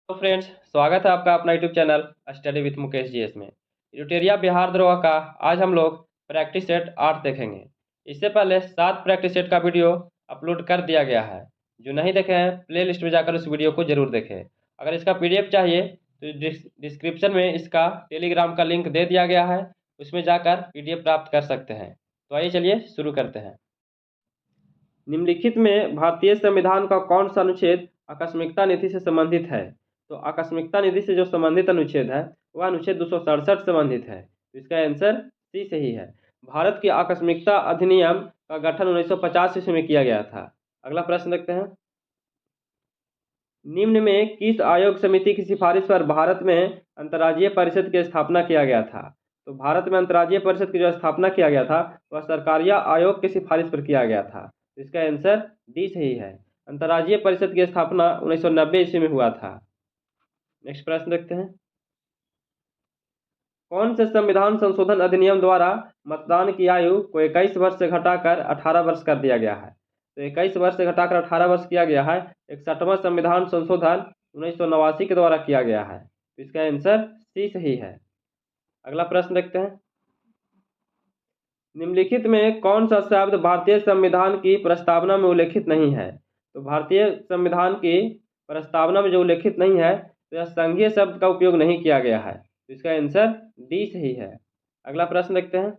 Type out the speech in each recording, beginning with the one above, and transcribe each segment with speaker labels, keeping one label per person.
Speaker 1: तो फ्रेंड्स, स्वागत है आपका अपना YouTube channel study with Mukesh GS में। इरुटेरिया बिहार द्रोह का आज हम लोग प्रैक्टिस सेट 8 देखेंगे। इससे पहले 7 प्रैक्टिस सेट का वीडियो अपलोड कर दिया गया है। जो नहीं देखे हैं प्ले लिस्ट में जाकर उस वीडियो को जरूर देखें। अगर इसका पीडीएफ चाहिए तो डिस्क्रिप्शन में इसका टेलीग्राम का लिंक दे दिया गया है, उसमें जाकर पीडीएफ प्राप्त कर सकते हैं। तो आइए चलिए शुरू करते हैं। निम्नलिखित में भारतीय संविधान का कौन सा अनुच्छेद आकस्मिकता नीति से संबंधित है? तो आकस्मिकता नीति से जो संबंधित अनुच्छेद है वह अनुच्छेद 267 संबंधित है। तो इसका आंसर सी सही है। भारत की आकस्मिकता अधिनियम का गठन 1950 ईस्वी में किया गया था। अगला प्रश्न देखते हैं। निम्न में किस आयोग समिति की सिफारिश पर भारत में अंतर्राज्यीय परिषद की स्थापना किया गया था? तो भारत में अंतर्राज्यीय परिषद की जो स्थापना किया गया था वह सरकारिया आयोग की सिफारिश पर किया गया था। तो इसका आंसर डी सही है। अंतर्राज्यीय परिषद की स्थापना 1990 ईस्वी में हुआ था। नेक्स्ट प्रश्न देखते हैं। कौन से संविधान संशोधन अधिनियम द्वारा मतदान की आयु को 21 वर्ष से घटाकर 18 वर्ष कर दिया गया है? तो 21 वर्ष से घटाकर 18 वर्ष किया गया है 61वां संविधान संशोधन 1989 के द्वारा किया गया है। तो इसका आंसर सी सही है। अगला प्रश्न देखते हैं। निम्नलिखित में कौन सा शब्द भारतीय संविधान की प्रस्तावना में उल्लेखित नहीं है? तो भारतीय संविधान की प्रस्तावना में जो उल्लेखित नहीं है तो यह संघीय शब्द का उपयोग नहीं किया गया है। तो इसका आंसर डी सही है। अगला प्रश्न देखते हैं।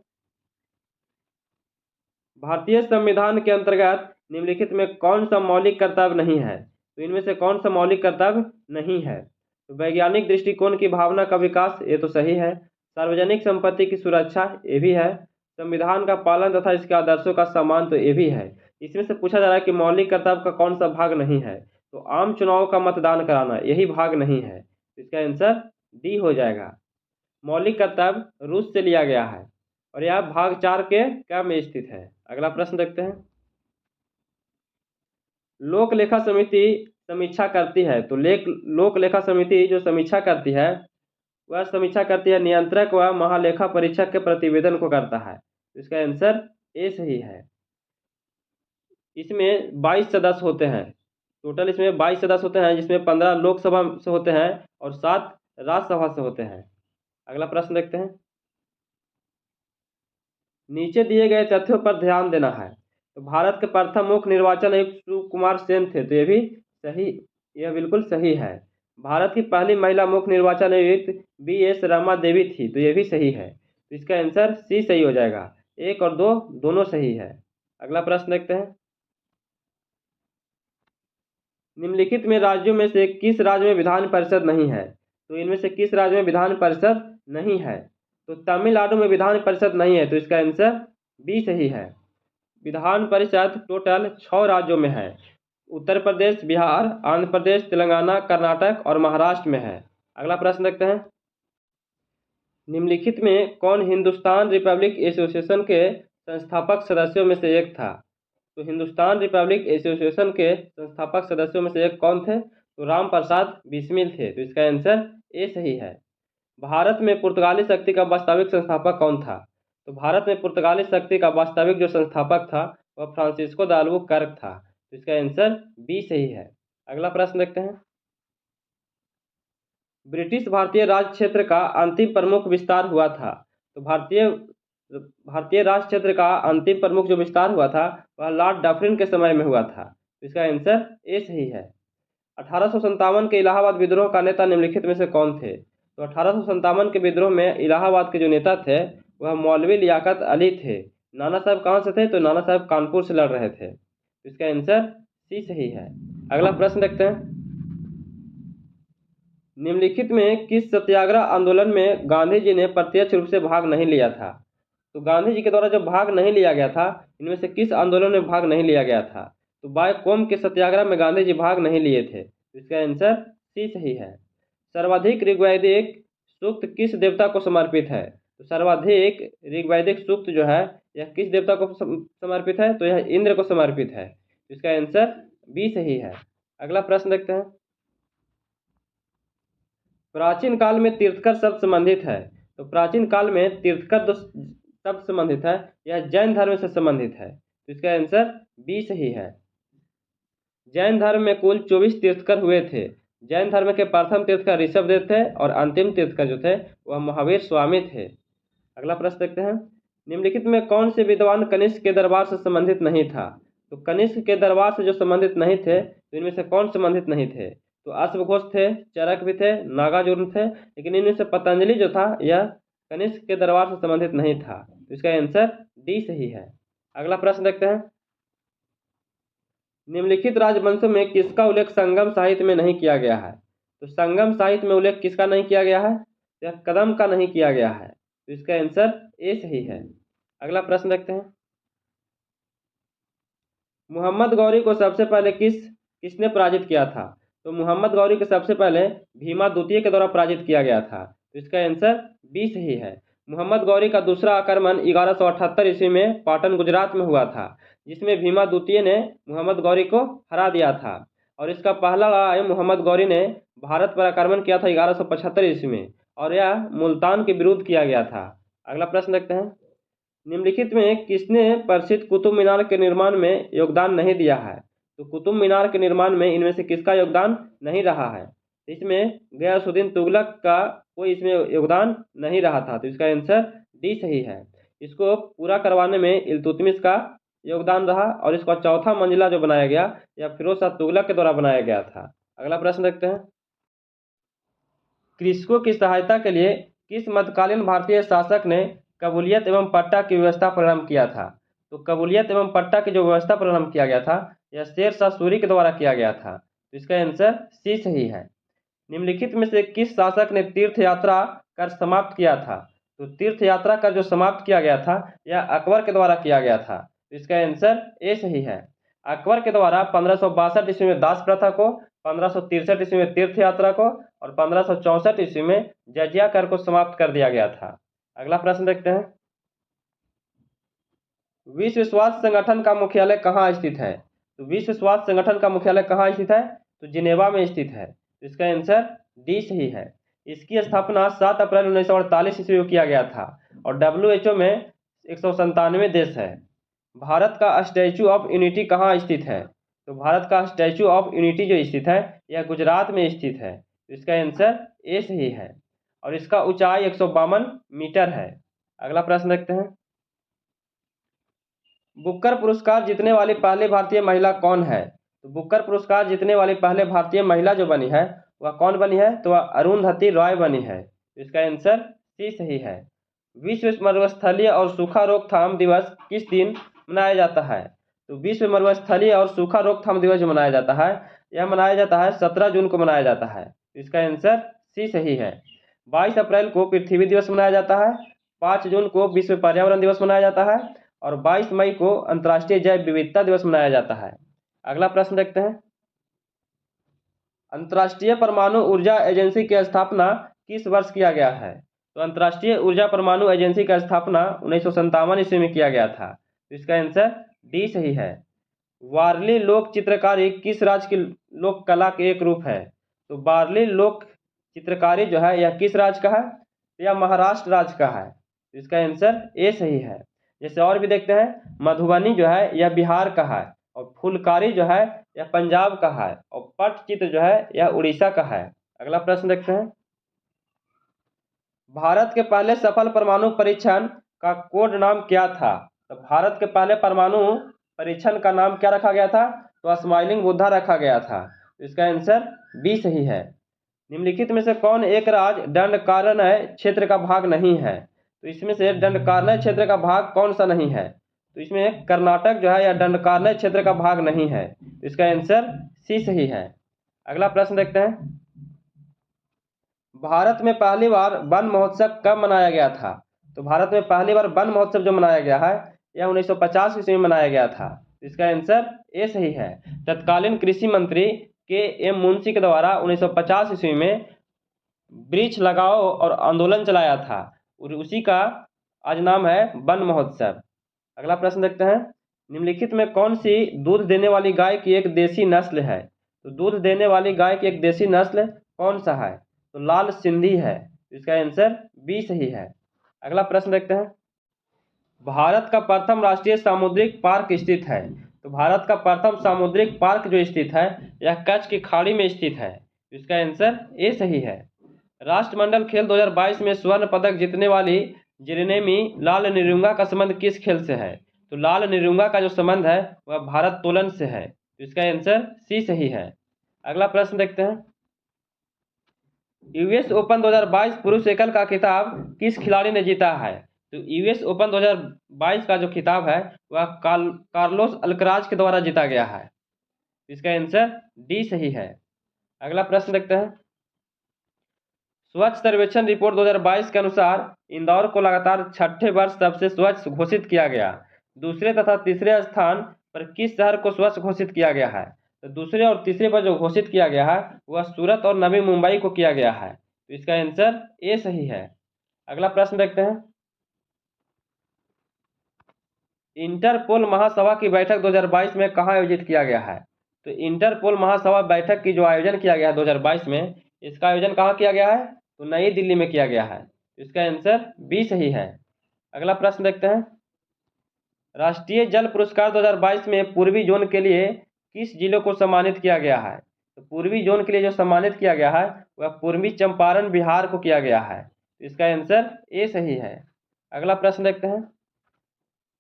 Speaker 1: भारतीय संविधान के अंतर्गत निम्नलिखित में कौन सा मौलिक कर्तव्य नहीं है? तो इनमें से कौन सा मौलिक कर्तव्य नहीं है? तो वैज्ञानिक दृष्टिकोण की भावना का विकास, ये तो सही है। सार्वजनिक संपत्ति की सुरक्षा, ये भी है। संविधान का पालन तथा इसके आदर्शों का सम्मान, तो ये भी है। इसमें से पूछा जा रहा है कि मौलिक कर्तव्य का कौन सा भाग नहीं है? तो आम चुनाव का मतदान कराना, यही भाग नहीं है। इसका आंसर डी हो जाएगा। मौलिक कर्तव्य रूस से लिया गया है और यह भाग 4 के क्या में स्थित है। अगला प्रश्न देखते हैं। लोक लेखा समिति समीक्षा करती है, तो लोक लेखा समिति जो समीक्षा करती है वह समीक्षा करती है नियंत्रक व महालेखा परीक्षक के प्रतिवेदन को करता है। तो इसका आंसर ए सही है। इसमें 22 सदस्य होते हैं। टोटल इसमें 22 सदस्य होते हैं, जिसमें 15 लोकसभा से होते हैं और 7 राज्यसभा से होते हैं। अगला प्रश्न देखते हैं। नीचे दिए गए तथ्यों पर ध्यान देना है। तो भारत के प्रथम मुख्य निर्वाचन आयुक्त सुकुमार सेन थे, तो ये भी सही, यह बिल्कुल सही है। भारत की पहली महिला मुख्य निर्वाचन आयुक्त BS रमा देवी थी, तो ये भी सही है। तो इसका आंसर सी सही हो जाएगा। 1 और 2 दोनों सही है। अगला प्रश्न देखते हैं। निम्नलिखित में राज्यों में से किस राज्य में विधान परिषद नहीं है? तो इनमें से किस राज्य में विधान परिषद नहीं है? तो तमिलनाडु में विधान परिषद नहीं है, तो इसका आंसर बी सही है। विधान परिषद टोटल 6 राज्यों में है। उत्तर प्रदेश, बिहार, आंध्र प्रदेश, तेलंगाना, कर्नाटक और महाराष्ट्र में है। अगला प्रश्न देखते हैं। निम्नलिखित में कौन हिंदुस्तान रिपब्लिक एसोसिएशन के संस्थापक सदस्यों में से एक था? तो हिंदुस्तान रिपब्लिक एसोसिएशन के संस्थापक सदस्यों में से एक कौन थे? तो राम प्रसाद बिस्मिल थे। तो इसका आंसर ए सही है। भारत में पुर्तगाली शक्ति का वास्तविक संस्थापक कौन था? तो भारत में पुर्तगाली शक्ति का वास्तविक जो संस्थापक था वह फ्रांसिस्को द अल्बुकर्क था। तो इसका आंसर बी सही है। अगला प्रश्न देखते हैं। ब्रिटिश भारतीय राज क्षेत्र का अंतिम प्रमुख विस्तार हुआ था। तो भारतीय राज क्षेत्र का अंतिम प्रमुख जो विस्तार हुआ था वह लॉर्ड डफरिन के समय में हुआ था। तो इसका आंसर ए सही है। 1857 के इलाहाबाद विद्रोह का नेता निम्नलिखित में से कौन थे? तो 1857 के विद्रोह में इलाहाबाद के जो नेता थे वह मौलवी लियाकत अली थे। नाना साहब कहाँ से थे? तो नाना साहब कानपुर से लड़ रहे थे। तो इसका आंसर सी सही है। अगला प्रश्न देखते हैं। निम्नलिखित में किस सत्याग्रह आंदोलन में गांधी जी ने प्रत्यक्ष रूप से भाग नहीं लिया था? तो गांधी जी के द्वारा जो भाग नहीं लिया गया था, इनमें से किस आंदोलन में भाग नहीं लिया गया था? तो बायकोम के सत्याग्रह में गांधी जी भाग नहीं लिए थे। इसका आंसर सी सही है। सर्वाधिक ऋग्वैदिक सूक्त किस देवता को समर्पित है? तो सर्वाधिक ऋग्वैदिक सूक्त जो है यह किस देवता को समर्पित है? तो यह इंद्र को समर्पित है। इसका आंसर बी सही है। अगला प्रश्न देखते हैं। प्राचीन काल में तीर्थकर शब्द संबंधित है। तो प्राचीन काल में तीर्थकर जो शब्द संबंधित है यह जैन धर्म से संबंधित है। तो इसका आंसर बी सही है। जैन धर्म में कुल 24 तीर्थकर हुए थे। जैन धर्म के प्रथम तीर्थकर ऋषभदेव थे और अंतिम तीर्थकर जो थे वह महावीर स्वामी थे। अगला प्रश्न देखते हैं, निम्नलिखित में कौन से विद्वान कनिष्क के दरबार से संबंधित नहीं था? तो कनिष्क के दरबार से जो संबंधित नहीं थे तो इनमें से कौन संबंधित नहीं थे? तो अश्वघोष थे, चरक भी थे, नागार्जुन थे, लेकिन इनमें से पतंजलि जो था यह कनिष्क के दरबार से संबंधित नहीं था। तो इसका आंसर डी सही है। अगला प्रश्न देखते हैं, निम्नलिखित राजवंशों में किसका उल्लेख संगम साहित्य में नहीं किया गया है? तो संगम साहित्य में उल्लेख किसका नहीं किया गया है? यह कदम का नहीं किया गया है। तो इसका आंसर ए सही है। अगला प्रश्न देखते हैं, मोहम्मद गौरी को सबसे पहले किसने पराजित किया था? तो मोहम्मद गौरी को सबसे पहले भीमा द्वितीय के द्वारा पराजित किया गया था। तो इसका आंसर बी सही है। मोहम्मद गौरी का दूसरा आक्रमण 1178 ईस्वी में पाटन गुजरात में हुआ था, जिसमें भीमा द्वितीय ने मोहम्मद गौरी को हरा दिया था। और इसका पहला लड़ाई मोहम्मद गौरी ने भारत पर आक्रमण किया था 1175 ईस्वी में, और यह मुल्तान के विरुद्ध किया गया था। अगला प्रश्न देखते हैं, निम्नलिखित में किसने प्रसिद्ध कुतुब मीनार के निर्माण में योगदान नहीं दिया है? तो कुतुब मीनार के निर्माण में इनमें से किसका योगदान नहीं रहा है? इसमें गयासुद्दीन तुगलक का कोई इसमें योगदान नहीं रहा था। तो इसका आंसर डी सही है। इसको पूरा करवाने में इल्तुतमिश का योगदान रहा, और इसका चौथा मंजिला जो बनाया गया यह फिरोज शाह तुगलक के द्वारा बनाया गया था। अगला प्रश्न देखते हैं, कृषकों की सहायता के लिए किस मध्यकालीन भारतीय शासक ने कबूलियत एवं पट्टा की व्यवस्था प्रारंभ किया था? तो कबूलियत एवं पट्टा की जो व्यवस्था प्रारंभ किया गया था यह शेर शाह सूरी के द्वारा किया गया था। तो इसका आंसर सी सही है। निम्नलिखित में से किस शासक ने तीर्थ यात्रा कर समाप्त किया था? तो तीर्थ यात्रा कर जो समाप्त किया गया था यह अकबर के द्वारा किया गया था। तो इसका आंसर ए सही है। अकबर के द्वारा 1562 ईस्वी में दास प्रथा को, 1563 ईस्वी में तीर्थ यात्रा को और 1564 ईस्वी में जजिया कर को समाप्त कर दिया गया था। अगला प्रश्न देखते हैं, विश्व स्वास्थ्य संगठन का मुख्यालय कहाँ स्थित है? तो विश्व स्वास्थ्य संगठन का मुख्यालय कहाँ स्थित है? तो जिनेवा में स्थित है। तो इसका आंसर डी सही है। इसकी स्थापना 7 अप्रैल 1948 ईस्वी को किया गया था, और WHO में 197 देश है। भारत का स्टैचू ऑफ यूनिटी कहाँ स्थित है? तो भारत का स्टैचू ऑफ यूनिटी जो स्थित है यह गुजरात में स्थित है। तो इसका आंसर ए सही है, और इसका ऊंचाई 152 मीटर है। अगला प्रश्न देखते हैं, बुकर पुरस्कार जीतने वाली पहली भारतीय महिला कौन है? तो बुकर पुरस्कार जीतने वाली पहले भारतीय महिला जो बनी है वह कौन बनी है? तो वह अरुंधति रॉय बनी है। तो इसका आंसर सी सही है। विश्व मरुस्थलीय और सूखा रोकथाम दिवस किस दिन मनाया जाता है? तो विश्व मरुस्थलीय और सूखा रोकथाम दिवस जो मनाया जाता है यह मनाया जाता है 17 जून को मनाया जाता है। इसका आंसर सी सही है। 22 अप्रैल को पृथ्वी दिवस मनाया जाता है, 5 जून को विश्व पर्यावरण दिवस मनाया जाता है, और 22 मई को अंतर्राष्ट्रीय जैव विविधता दिवस मनाया जाता है। अगला प्रश्न देखते हैं, अंतर्राष्ट्रीय परमाणु ऊर्जा एजेंसी की स्थापना किस वर्ष किया गया है? तो अंतर्राष्ट्रीय ऊर्जा परमाणु एजेंसी का स्थापना 1957 ईस्वी में किया गया था। तो इसका आंसर डी सही है। वारली लोक चित्रकारी किस राज्य की लोक कला के एक रूप है? तो वारली लोक चित्रकारी जो है यह किस राज्य का है? यह महाराष्ट्र राज्य का है। तो इसका आंसर ए सही है। जैसे और भी देखते हैं, मधुबनी जो है यह बिहार का है, और फुलकारी जो है यह पंजाब का है, और पट्टचित्र जो है यह उड़ीसा का है। अगला प्रश्न देखते हैं, भारत के पहले सफल परमाणु परीक्षण का कोड नाम क्या था? तो भारत के पहले परमाणु परीक्षण का नाम क्या रखा गया था? तो स्माइलिंग बुद्धा रखा गया था। तो इसका आंसर बी सही है। निम्नलिखित में से कौन एक राज्य दंडकारण्य क्षेत्र का भाग नहीं है? तो इसमें से दंडकारण्य क्षेत्र का भाग कौन सा नहीं है? तो इसमें कर्नाटक जो है यह दंडकारण्य क्षेत्र का भाग नहीं है। तो इसका आंसर सी सही है। अगला प्रश्न देखते हैं, भारत में पहली बार वन महोत्सव कब मनाया गया था? तो भारत में पहली बार वन महोत्सव जो मनाया गया है यह 1950 ईस्वी में मनाया गया था। इसका आंसर ए सही है। तत्कालीन कृषि मंत्री के मुंशी के द्वारा 1950 ईस्वी में वृक्ष लगाओ और आंदोलन चलाया था, और उसी का आज नाम है वन महोत्सव। अगला प्रश्न देखते हैं, निम्नलिखित में कौन सी दूध देने वाली गाय की एक देसी नस्ल है? तो दूध देने वाली गाय की एक देसी नस्ल कौन सा है? तो लाल सिंधी है। इसका आंसर बी सही है। अगला प्रश्न देखते हैं, भारत का प्रथम राष्ट्रीय सामुद्रिक पार्क स्थित है। तो भारत का प्रथम सामुद्रिक पार्क जो स्थित है यह कच्छ की खाड़ी में स्थित है। तो इसका आंसर ए सही है। राष्ट्रमंडल खेल 2022 में स्वर्ण पदक जीतने वाली जेरेमी लाल निरुंगा का संबंध किस खेल से है? तो लाल निरुंगा का जो संबंध है वह भारोत्तोलन से है। तो इसका आंसर सी सही है। अगला प्रश्न देखते हैं। यूएस ओपन 2022 पुरुष एकल का खिताब किस खिलाड़ी ने जीता है? तो यूएस ओपन 2022 का जो खिताब है वह कार्लोस अल्कराज के द्वारा जीता गया है। इसका आंसर डी सही है। अगला प्रश्न देखते हैं। स्वच्छ सर्वेक्षण रिपोर्ट 2022 के अनुसार इंदौर को लगातार छठे वर्ष सबसे स्वच्छ घोषित किया गया। दूसरे तथा तीसरे स्थान पर किस शहर को स्वच्छ घोषित किया गया है? तो दूसरे और तीसरे पर जो घोषित किया गया है वह सूरत और नवी मुंबई को किया गया है। तो इसका आंसर ए सही है। अगला प्रश्न देखते हैं। इंटरपोल महासभा की बैठक 2022 में कहाँ आयोजित किया गया है? तो इंटरपोल महासभा बैठक की जो आयोजन किया गया है 2022 में, इसका आयोजन कहाँ किया गया है? तो नई दिल्ली में किया गया है। इसका आंसर बी सही है। अगला प्रश्न देखते हैं। राष्ट्रीय जल पुरस्कार 2022 में पूर्वी जोन के लिए किस जिले को सम्मानित किया गया है? तो पूर्वी जोन के लिए जो सम्मानित किया गया है वह पूर्वी चंपारण बिहार को किया गया है। तो इसका आंसर ए सही है। अगला प्रश्न देखते हैं।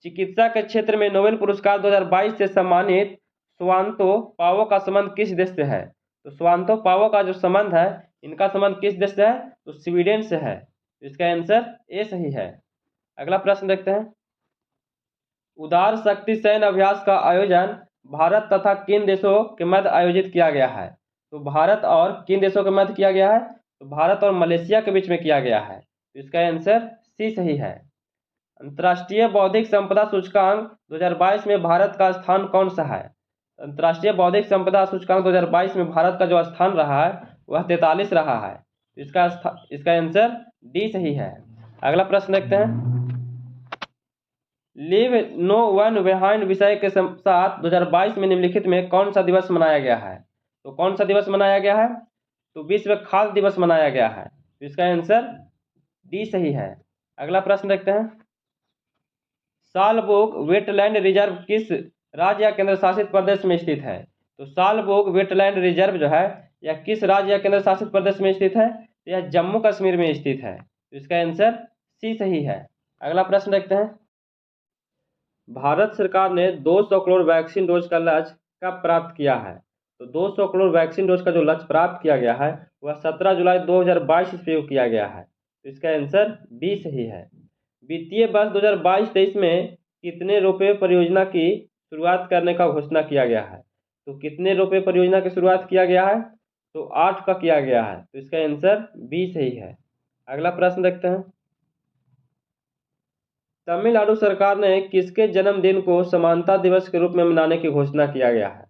Speaker 1: चिकित्सा के क्षेत्र में नोबेल पुरस्कार 2022 से सम्मानित स्वांतो पावो का संबंध किस देश से है? तो स्वांतो पावो का जो संबंध है, इनका संबंध किस देश से है? तो स्वीडन से है। तो इसका आंसर ए सही है। अगला प्रश्न देखते हैं। उदार शक्ति सैन्य अभ्यास का आयोजन भारत तथा किन देशों के मध्य आयोजित किया गया है? तो भारत और किन देशों के मध्य किया गया है? तो भारत और मलेशिया के बीच में किया गया है। तो इसका आंसर सी सही है। अंतर्राष्ट्रीय बौद्धिक संपदा सूचकांक 2022 में भारत का स्थान कौन सा है? अंतर्राष्ट्रीय बौद्धिक संपदा सूचकांक 2022 में भारत का जो स्थान रहा है वह 43 रहा है। तो इसका आंसर डी सही है। अगला प्रश्न देखते हैं। लीव नो वन बिहाइंड विषय के साथ 2022 में निम्नलिखित में कौन सा दिवस मनाया गया है? तो कौन सा दिवस मनाया गया है? तो विश्व खाद्य दिवस मनाया गया है। तो इसका आंसर डी सही है। अगला प्रश्न देखते हैं। सालबुक वेटलैंड रिजर्व किस राज्य या केंद्र शासित प्रदेश में स्थित है? तो सालबुक वेटलैंड रिजर्व जो है यह किस राज्य या केंद्र शासित प्रदेश में स्थित है? यह जम्मू कश्मीर में स्थित है। तो इसका आंसर सी सही है। अगला प्रश्न देखते हैं। भारत सरकार ने 200 करोड़ वैक्सीन डोज का लक्ष्य कब प्राप्त किया है? तो 200 करोड़ वैक्सीन डोज का जो लक्ष्य प्राप्त किया गया है वह 17 जुलाई 2022 ईस्वी को किया गया है। तो इसका आंसर बी सही है। वित्तीय वर्ष 2022-23 में कितने रुपये परियोजना की शुरुआत करने का घोषणा किया गया है? तो कितने रुपये परियोजना की शुरुआत किया गया है? तो 8 का किया गया है। तो इसका आंसर बी सही है। अगला प्रश्न देखते हैं। तमिलनाडु सरकार ने किसके जन्मदिन को समानता दिवस के रूप में मनाने की घोषणा किया गया है?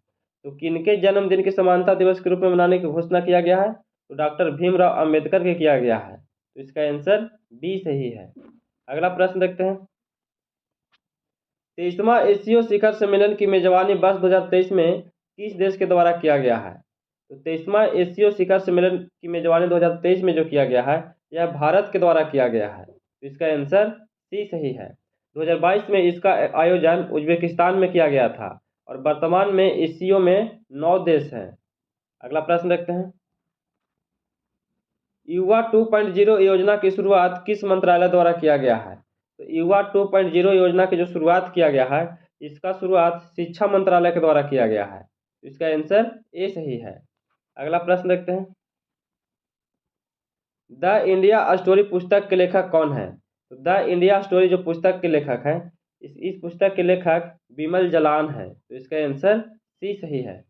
Speaker 1: तो किनके जन्मदिन की समानता दिवस के रूप में मनाने की घोषणा किया गया है? तो डॉक्टर भीमराव अंबेडकर के किया गया है। तो इसका आंसर बी सही है। अगला प्रश्न देखते हैं। 23वां एशियो शिखर सम्मेलन की मेजबानी वर्ष 2023 में किस देश के द्वारा किया गया है? तो 23वां एशियो शिखर सम्मेलन की मेजबानी 2023 में जो किया गया है यह भारत के द्वारा किया गया है। तो इसका आंसर सी सही है। 2022 में इसका आयोजन उज्बेकिस्तान में किया गया था और वर्तमान में एशियो में 9 देश हैं। अगला प्रश्न देखते हैं। युवा 2.0 योजना की शुरुआत किस मंत्रालय द्वारा किया गया है? तो युवा 2.0 योजना की जो शुरुआत किया गया है इसका शुरुआत शिक्षा मंत्रालय के द्वारा किया गया है। इसका आंसर ए सही है। अगला प्रश्न देखते हैं। द इंडिया स्टोरी पुस्तक के लेखक कौन है? तो द इंडिया स्टोरी जो पुस्तक के लेखक हैं इस पुस्तक के लेखक बिमल जलान है। तो इसका आंसर सी सही है।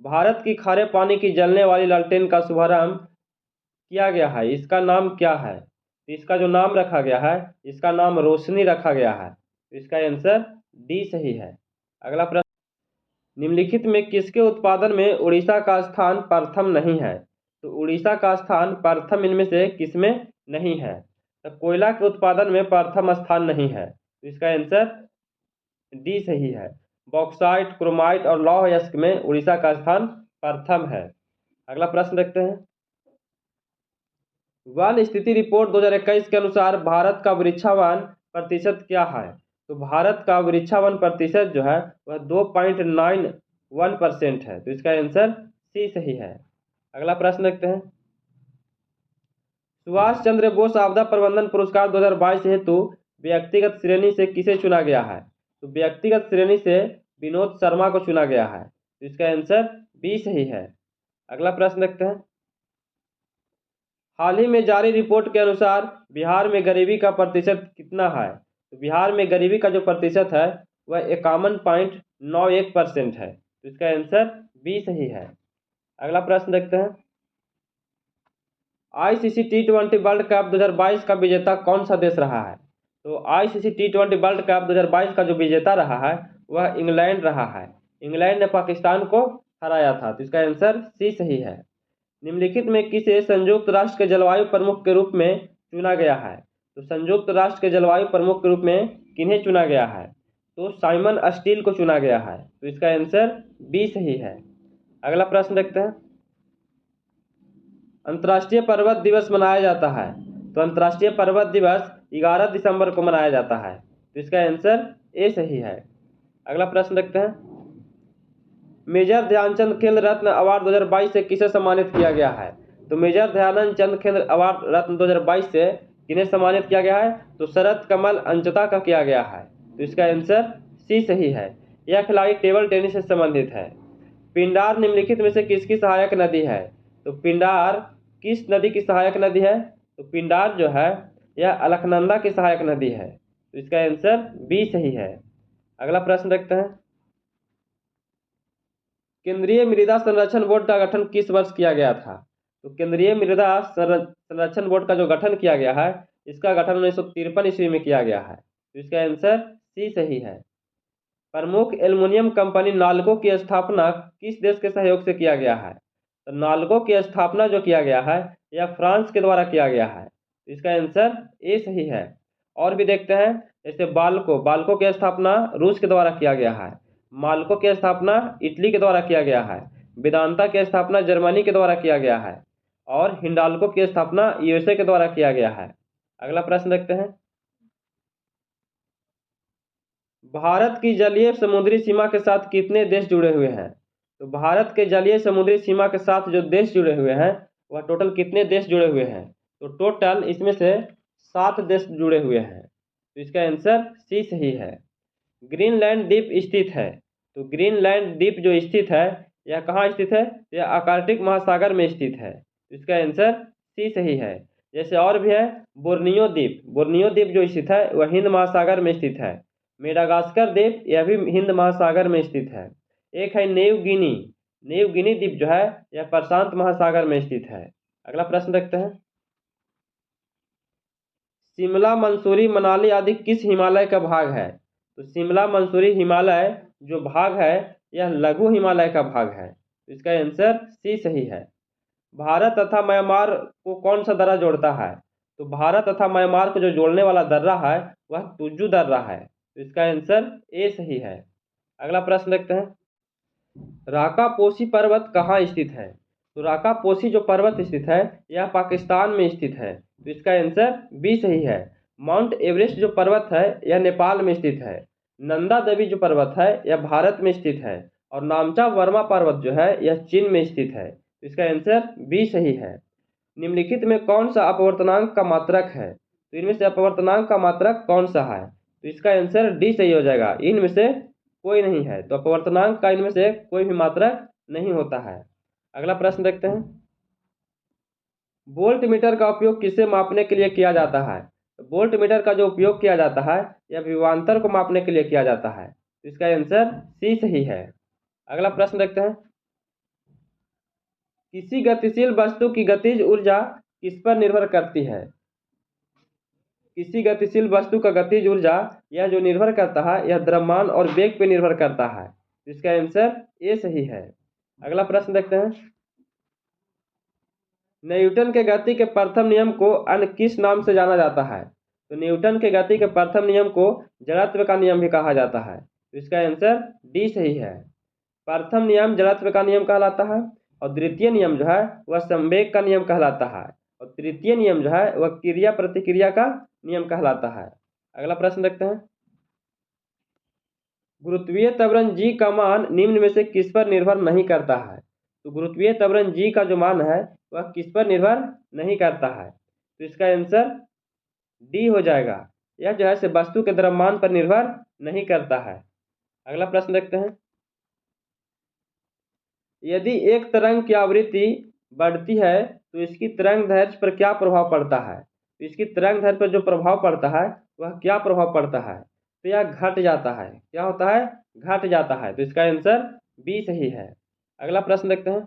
Speaker 1: भारत की खारे पानी की जलने वाली लालटेन का शुभारंभ किया गया है, इसका नाम क्या है? तो इसका जो नाम रखा गया है इसका नाम रोशनी रखा गया है। तो इसका आंसर डी सही है। अगला प्रश्न। निम्नलिखित में किसके उत्पादन में उड़ीसा का स्थान प्रथम नहीं है? तो उड़ीसा का स्थान प्रथम इनमें से किसमें नहीं है? तो कोयला के उत्पादन में प्रथम स्थान नहीं है। तो इसका आंसर डी सही है। बॉक्साइट, क्रोमाइट और लौह अयस्क में उड़ीसा का स्थान प्रथम है। अगला प्रश्न देखते हैं। वन स्थिति रिपोर्ट 2021 के अनुसार भारत का वृक्षावन प्रतिशत क्या है? तो भारत का वृक्षावन प्रतिशत जो है वह 2.91% है। तो इसका आंसर सी सही है। अगला प्रश्न देखते हैं। सुभाष चंद्र बोस आपदा प्रबंधन पुरस्कार 2022 हेतु व्यक्तिगत श्रेणी से किसे चुना गया है? तो व्यक्तिगत श्रेणी से विनोद शर्मा को चुना गया है। तो इसका आंसर बी सही है। अगला प्रश्न देखते हैं। हाल ही में जारी रिपोर्ट के अनुसार बिहार में गरीबी का प्रतिशत कितना है? तो बिहार में गरीबी का जो प्रतिशत है वह 51.91% है। तो इसका आंसर बी सही है। अगला प्रश्न देखते हैं। आईसीसी टी20 वर्ल्ड कप 2022 का विजेता कौन सा देश रहा है? तो आईसीसी टी20 वर्ल्ड कप 2022 का जो विजेता रहा है वह इंग्लैंड रहा है। इंग्लैंड ने पाकिस्तान को हराया था। तो इसका आंसर सी सही है। निम्नलिखित में किसे संयुक्त राष्ट्र के जलवायु प्रमुख के रूप में चुना गया है? तो संयुक्त राष्ट्र के जलवायु प्रमुख के रूप में किन्हें चुना गया है? तो साइमन स्टील को चुना गया है। तो इसका आंसर बी सही है। अगला प्रश्न देखते हैं। अंतर्राष्ट्रीय पर्वत दिवस मनाया जाता है। तो अंतर्राष्ट्रीय पर्वत दिवस 11 दिसंबर को मनाया जाता है। तो इसका आंसर ए सही है। अगला प्रश्न देखते हैं। मेजर ध्यानचंद खेल रत्न अवार्ड 2022 से किसे सम्मानित किया गया है? तो मेजर ध्यानचंद खेल अवार्ड रत्न 2022 से किन्हें सम्मानित किया गया है? तो शरद कमल अंचता का किया गया है। तो इसका आंसर सी सही है। यह खिलाड़ी टेबल टेनिस से संबंधित है। पिंडार निम्नलिखित में से किसकी सहायक नदी है? तो पिंडार किस नदी की सहायक नदी है? तो पिंडार जो है यह अलकनंदा की सहायक नदी है। तो इसका आंसर बी सही है। अगला प्रश्न देखते हैं। केंद्रीय मृदा संरक्षण बोर्ड का गठन किस वर्ष किया गया था? तो केंद्रीय मृदा संरक्षण बोर्ड का जो गठन किया गया है इसका गठन 1953 ईस्वी में किया गया है। तो इसका आंसर सी सही है। प्रमुख एल्युमिनियम कंपनी नाल्को की स्थापना किस देश के सहयोग से किया गया है? तो नाल्को की स्थापना जो किया गया है यह फ्रांस के द्वारा किया गया है। तो इसका आंसर ए सही है। और भी देखते हैं। जैसे बाल्को की स्थापना रूस के द्वारा किया गया है। माल्को की स्थापना इटली के द्वारा किया गया है। वेदांता की स्थापना जर्मनी के द्वारा किया गया है। और हिंडाल्को की स्थापना यूएसए के द्वारा किया गया है। अगला प्रश्न देखते हैं। भारत की जलीय समुद्री सीमा के साथ कितने देश जुड़े हुए हैं? तो भारत के जलीय समुद्री सीमा के साथ जो देश जुड़े हुए हैं वह टोटल कितने देश जुड़े हुए हैं? तो टोटल इसमें से 7 देश जुड़े हुए हैं। तो इसका आंसर सी सही है। ग्रीनलैंड द्वीप स्थित है। तो ग्रीनलैंड द्वीप जो स्थित है यह कहाँ स्थित है? यह आर्कटिक महासागर में स्थित है। तो इसका आंसर सी सही है। जैसे और भी है बोर्नियो द्वीप जो स्थित है वह हिंद महासागर में स्थित है। मेडागास्कर द्वीप यह भी हिंद महासागर में स्थित है। एक है न्यू गिनी द्वीप जो है यह प्रशांत महासागर में स्थित है। अगला प्रश्न देखते हैं। शिमला मंसूरी मनाली आदि किस हिमालय का भाग है? तो शिमला मंसूरी हिमालय जो भाग है यह लघु हिमालय का भाग है। तो इसका आंसर सी सही है। भारत तथा म्यांमार को कौन सा दर्रा जोड़ता है? तो भारत तथा म्यांमार को जो जोड़ने वाला दर्रा है वह तुजू दर्रा है। तो इसका आंसर ए सही है। अगला प्रश्न देखते हैं। राकापोशी पर्वत कहाँ स्थित है? तो राकापोशी जो पर्वत स्थित है यह पाकिस्तान में स्थित है। तो इसका आंसर बी सही है। माउंट एवरेस्ट जो पर्वत है यह नेपाल में स्थित है। नंदा देवी जो पर्वत है यह भारत में स्थित है। और नामचा वर्मा पर्वत जो है यह चीन में स्थित है। तो इसका आंसर बी सही है। निम्नलिखित में कौन सा अपवर्तनांक का मात्रक है? तो इनमें से अपवर्तनांक का मात्रक कौन सा है? तो इसका आंसर डी सही हो जाएगा। इनमें से कोई नहीं है। तो अपवर्तनांक का इनमें से कोई भी मात्रक नहीं होता है। अगला प्रश्न देखते हैं। वोल्ट मीटर का उपयोग किसे मापने के लिए किया जाता है? तो वोल्ट मीटर का जो उपयोग किया जाता है यह विभवांतर को मापने के लिए किया जाता है। तो इसका आंसर सी सही है। अगला प्रश्न देखते हैं। किसी गतिशील वस्तु की गतिज ऊर्जा किस पर निर्भर करती है? किसी गतिशील वस्तु का गतिज ऊर्जा यह जो निर्भर करता है यह द्रव्यमान और वेग पर निर्भर करता है। इसका आंसर ए सही है। अगला प्रश्न देखते हैं। न्यूटन के गति के प्रथम नियम को अन्य किस नाम से जाना जाता है? तो न्यूटन के गति के प्रथम नियम को जड़त्व का नियम भी कहा जाता है। तो इसका आंसर डी सही है। प्रथम नियम जड़त्व का नियम कहलाता है और द्वितीय नियम जो है वह संवेग का नियम कहलाता है और तृतीय नियम जो है वह क्रिया प्रतिक्रिया का नियम कहलाता है। अगला प्रश्न देखते हैं। गुरुत्वीय त्वरण जी का मान निम्न में से किस पर निर्भर नहीं करता है? तो गुरुत्वीय त्वरण जी का जो मान है वह किस पर निर्भर नहीं करता है, तो इसका आंसर डी हो जाएगा। यह जो है से वस्तु के द्रव्यमान पर निर्भर नहीं करता है। अगला प्रश्न देखते हैं। यदि एक तरंग की आवृत्ति बढ़ती है तो इसकी तरंग दैर्ध्य पर क्या प्रभाव पड़ता है, तो इसकी तरंग दैर्ध्य पर जो प्रभाव पड़ता है वह क्या प्रभाव पड़ता है, तो यह घट जाता है। क्या होता है? घट जाता है। तो इसका आंसर बी सही है। अगला प्रश्न देखते हैं।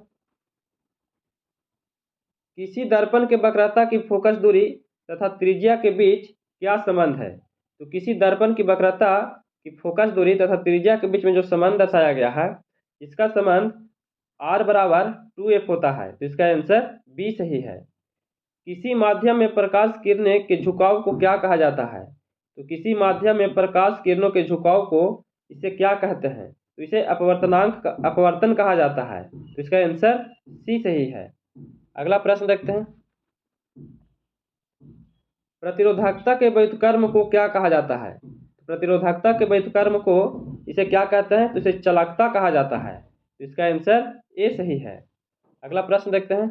Speaker 1: किसी दर्पण के वक्रता की फोकस दूरी तथा त्रिज्या के बीच क्या संबंध है, तो किसी दर्पण की वक्रता की फोकस दूरी तथा त्रिज्या के बीच में जो संबंध दर्शाया गया है इसका संबंध r बराबर 2f होता है। तो इसका आंसर बी सही है। किसी माध्यम में प्रकाश किरणें के झुकाव को क्या कहा जाता है, तो किसी माध्यम में प्रकाश किरणों के झुकाव को इसे क्या कहते हैं, तो इसे अपवर्तन कहा जाता है। तो इसका आंसर सी सही है। अगला प्रश्न देखते हैं। प्रतिरोधकता के व्युत्क्रम को क्या कहा जाता है, प्रतिरोधकता के व्युत्क्रम को इसे क्या कहते हैं, तो इसे चालकता कहा जाता है। तो इसका आंसर ए सही है। अगला प्रश्न देखते हैं।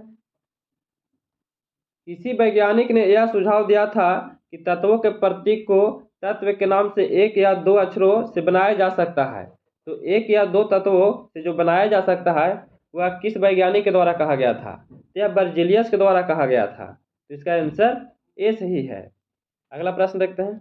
Speaker 1: किसी वैज्ञानिक ने यह सुझाव दिया था कि तत्वों के प्रतीक को तत्व के नाम से एक या दो अक्षरों से बनाया जा सकता है, तो एक या दो तत्वों से जो बनाया जा सकता है वह किस वैज्ञानिक के द्वारा कहा गया था, तो यह बर्जेलियस के द्वारा कहा गया था। तो इसका आंसर ए सही है। अगला प्रश्न देखते हैं।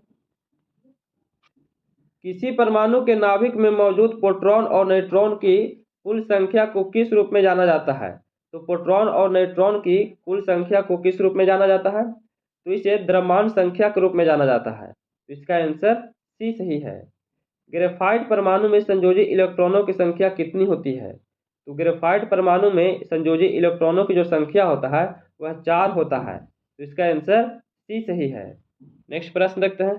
Speaker 1: किसी परमाणु के नाभिक में मौजूद प्रोटॉन और न्यूट्रॉन की कुल संख्या को किस रूप में जाना जाता है, तो प्रोटॉन और न्यूट्रॉन की कुल संख्या को किस रूप में जाना जाता है, तो इसे द्रव्यमान संख्या के रूप में जाना जाता है। तो इसका आंसर सी सही है। ग्रेफाइट परमाणु में संयोजी इलेक्ट्रॉनों की संख्या कितनी होती है, तो ग्रेफाइट परमाणु में संयोजी इलेक्ट्रॉनों की जो संख्या होता है वह 4 होता है। तो इसका आंसर सी सही है। नेक्स्ट प्रश्न देखते हैं।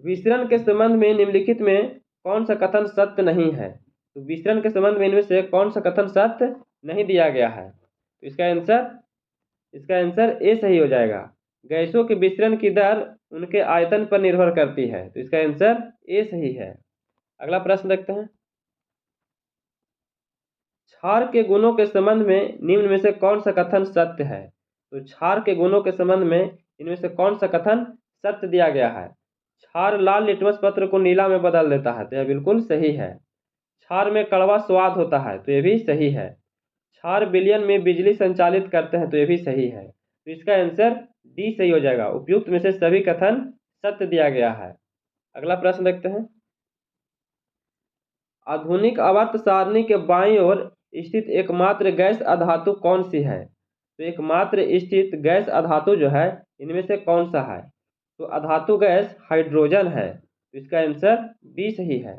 Speaker 1: विसरण के संबंध में निम्नलिखित में कौन सा कथन सत्य नहीं है, तो विसरण के संबंध में इनमें से कौन सा कथन सत्य नहीं दिया गया है, तो इसका आंसर ए सही हो जाएगा। गैसों के विसरण की दर उनके आयतन पर निर्भर करती है। तो इसका आंसर ए सही है। अगला प्रश्न देखते हैं। क्षार के गुणों के संबंध में निम्न में से कौन सा कथन सत्य है, तो क्षार के गुणों के संबंध में इनमें से कौन सा कथन सत्य दिया गया है। क्षार लाल लिटमस पत्र को नीला में बदल देता है, तो यह बिल्कुल सही है। क्षार में कड़वा स्वाद होता है, तो यह भी सही है। क्षार विलयन में बिजली संचालित करते हैं, तो यह भी सही है। तो इसका आंसर डी सही हो जाएगा। उपयुक्त में से सभी कथन सत्य दिया गया है। अगला प्रश्न देखते हैं। आधुनिक आवर्त सारणी के बाईं ओर स्थित एकमात्र गैस अधातु कौन सी है, तो एकमात्र स्थित गैस अधातु जो है इनमें से कौन सा है, तो अधातु गैस हाइड्रोजन है। तो इसका आंसर बी सही है।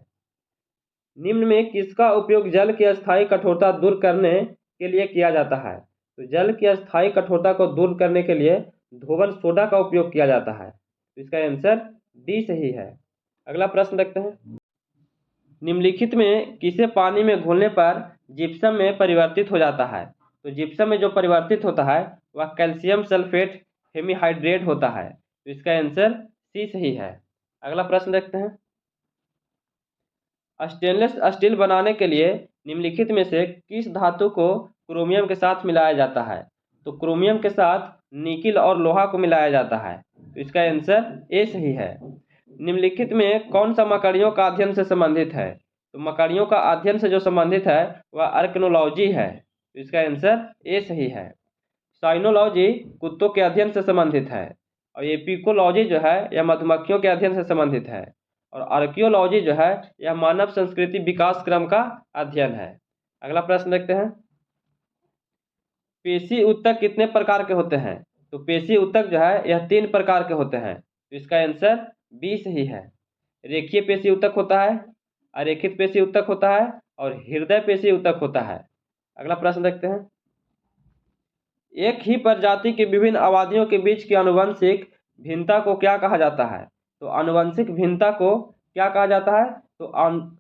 Speaker 1: निम्न में किसका उपयोग जल की अस्थायी कठोरता दूर करने के लिए किया जाता है, तो जल की अस्थायी कठोरता को दूर करने के लिए धोवन सोडा का उपयोग किया जाता है। तो इसका आंसर डी सही है। अगला प्रश्न देखते हैं। निम्नलिखित में किसे पानी में घोलने पर जिप्सम में परिवर्तित हो जाता है, तो जिप्सम में जो परिवर्तित होता है वह कैल्शियम सल्फेट हेमीहाइड्रेट होता है। तो इसका आंसर सी सही है। अगला प्रश्न देखते हैं। स्टेनलेस स्टील बनाने के लिए निम्नलिखित में से किस धातु को क्रोमियम के साथ मिलाया जाता है, तो क्रोमियम के साथ निकिल और लोहा को मिलाया जाता है। तो इसका आंसर ए सही है। निम्नलिखित में कौन सा मकड़ियों का अध्ययन से संबंधित है, तो मकड़ियों का अध्ययन से जो संबंधित है वह आर्कनोलॉजी है। तो इसका आंसर ए सही है। साइनोलॉजी कुत्तों के अध्ययन से संबंधित है, और एपिकोलॉजी जो है यह मधुमक्खियों के अध्ययन से संबंधित है, और आर्कियोलॉजी जो है यह मानव संस्कृति विकास क्रम का अध्ययन है। अगला प्रश्न देखते हैं। पेशी ऊतक कितने प्रकार के होते हैं, तो पेशी ऊतक जो है यह 3 प्रकार के होते हैं। तो इसका आंसर बी सही है। रेखीय पेशी ऊतक होता है, अरेखित पेशी ऊतक होता है, और हृदय पेशी ऊतक होता है। अगला प्रश्न देखते हैं। एक ही प्रजाति की विभिन्न आबादियों के बीच की आनुवंशिक भिन्नता को क्या कहा जाता है, तो आनुवंशिक भिन्नता को क्या कहा जाता है, तो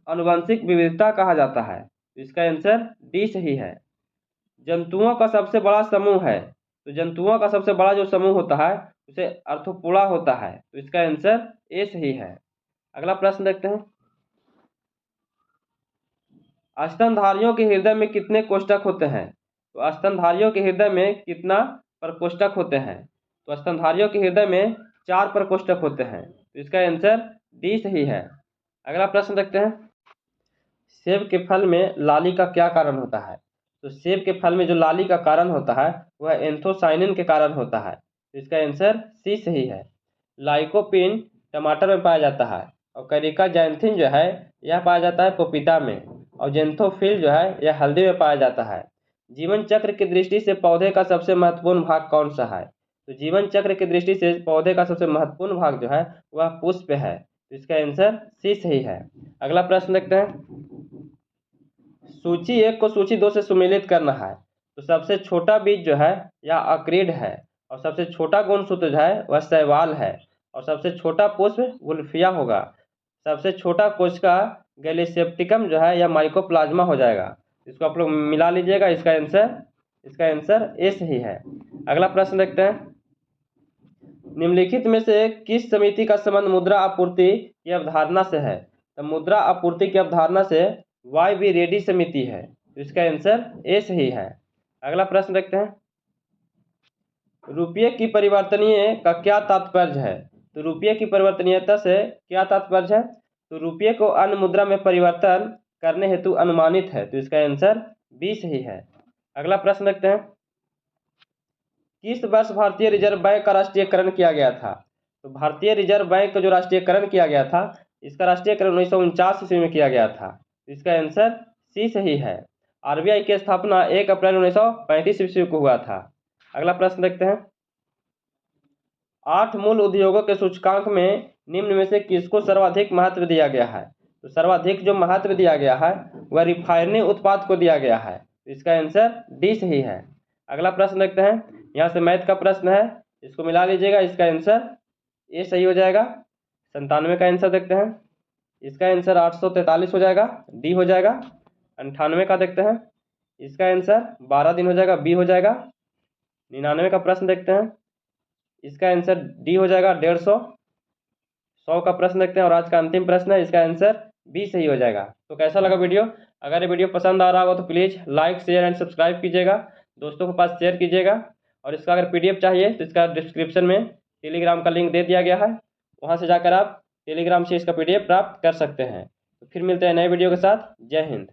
Speaker 1: आनुवंशिक विविधता कहा जाता है। तो इसका आंसर डी सही है। जंतुओं का सबसे बड़ा समूह है, तो जंतुओं का सबसे बड़ा जो समूह होता है उसे अर्थोपोडा होता है। तो इसका आंसर ए सही है। अगला प्रश्न देखते हैं। स्तनधारियों के हृदय में कितने कोष्ठक होते हैं? तो स्तनधारियों के हृदय में कितना प्रकोष्ठक होते हैं? तो स्तनधारियों के हृदय में 4 प्रकोष्ठक होते हैं। तो इसका आंसर डी सही है। अगला प्रश्न देखते हैं, सेब के फल में लाली का क्या कारण होता है? तो सेब के फल में जो लाली का कारण होता है वह एंथोसाइनिन के कारण होता है। तो इसका आंसर सी सही है। लाइकोपीन टमाटर में पाया जाता है और कैरिका जैंथिन जो है यह पाया जाता है पपीता में, और जेंथोफिल जो है यह हल्दी में पाया जाता है। जीवन चक्र की दृष्टि से पौधे का सबसे महत्वपूर्ण भाग कौन सा है? तो जीवन चक्र की दृष्टि से पौधे का सबसे महत्वपूर्ण भाग जो है वह पुष्प है। तो इसका आंसर सी सही है। अगला प्रश्न देखते हैं, सूची 1 को सूची 2 से सुमेलित करना है। तो सबसे छोटा बीज जो है यह अक्रीड है, और सबसे छोटा गुणसूत्र जो है वह शैवाल है, और सबसे छोटा पुष्प वुल्फिया होगा। सबसे छोटा कोशिका गैलीसेप्टिकम जो है यह माइकोप्लाज्मा हो जाएगा। इसको आप लोग मिला लीजिएगा। इसका आंसर ए सही है। अगला प्रश्न देखते हैं, निम्नलिखित में से किस समिति का संबंध मुद्रा आपूर्ति की अवधारणा से है? तो मुद्रा आपूर्ति की अवधारणा से वाई बी रेड्डी समिति है। तो इसका आंसर ए सही है। अगला प्रश्न देखते हैं, रुपये की परिवर्तनीय का क्या तात्पर्य है? तो रुपये की परिवर्तनीयता से क्या तात्पर्य है? तो रुपये को अन्य मुद्रा में परिवर्तन करने हेतु अनुमानित है। तो इसका आंसर बी सही है। अगला प्रश्न देखते हैं, किस वर्ष भारतीय रिजर्व बैंक का राष्ट्रीयकरण किया गया था? तो भारतीय रिजर्व बैंक का जो राष्ट्रीयकरण किया गया था इसका राष्ट्रीयकरण 1949 ईस्वी में किया गया था। तो इसका आंसर सी सही है। आरबीआई की स्थापना 1 अप्रैल 1935 ईस्वी को हुआ था। अगला प्रश्न देखते हैं, 8 मूल उद्योगों के सूचकांक में निम्न में से किसको सर्वाधिक महत्व दिया गया है? तो सर्वाधिक जो महत्व दिया गया है वह रिफाइनरी उत्पाद को दिया गया है। तो इसका आंसर डी सही है। अगला प्रश्न देखते हैं, यहाँ से मैथ का प्रश्न है, इसको मिला लीजिएगा। इसका आंसर ए सही हो जाएगा। 97 का आंसर देखते हैं, इसका आंसर 843 हो जाएगा, डी हो जाएगा। 98 का देखते हैं, इसका आंसर 12 दिन हो जाएगा, बी हो जाएगा। 99 का प्रश्न देखते हैं, इसका आंसर डी हो जाएगा, 150। 100 का प्रश्न देखते हैं और आज का अंतिम प्रश्न है, इसका आंसर बी सही हो जाएगा। तो कैसा लगा वीडियो? अगर ये वीडियो पसंद आ रहा होगा तो please like share and subscribe कीजिएगा, दोस्तों के पास शेयर कीजिएगा। और इसका अगर पीडीएफ चाहिए तो इसका डिस्क्रिप्शन में टेलीग्राम का लिंक दे दिया गया है, वहाँ से जाकर आप टेलीग्राम से इसका पीडीएफ प्राप्त कर सकते हैं। तो फिर मिलते हैं नए वीडियो के साथ। जय हिंद।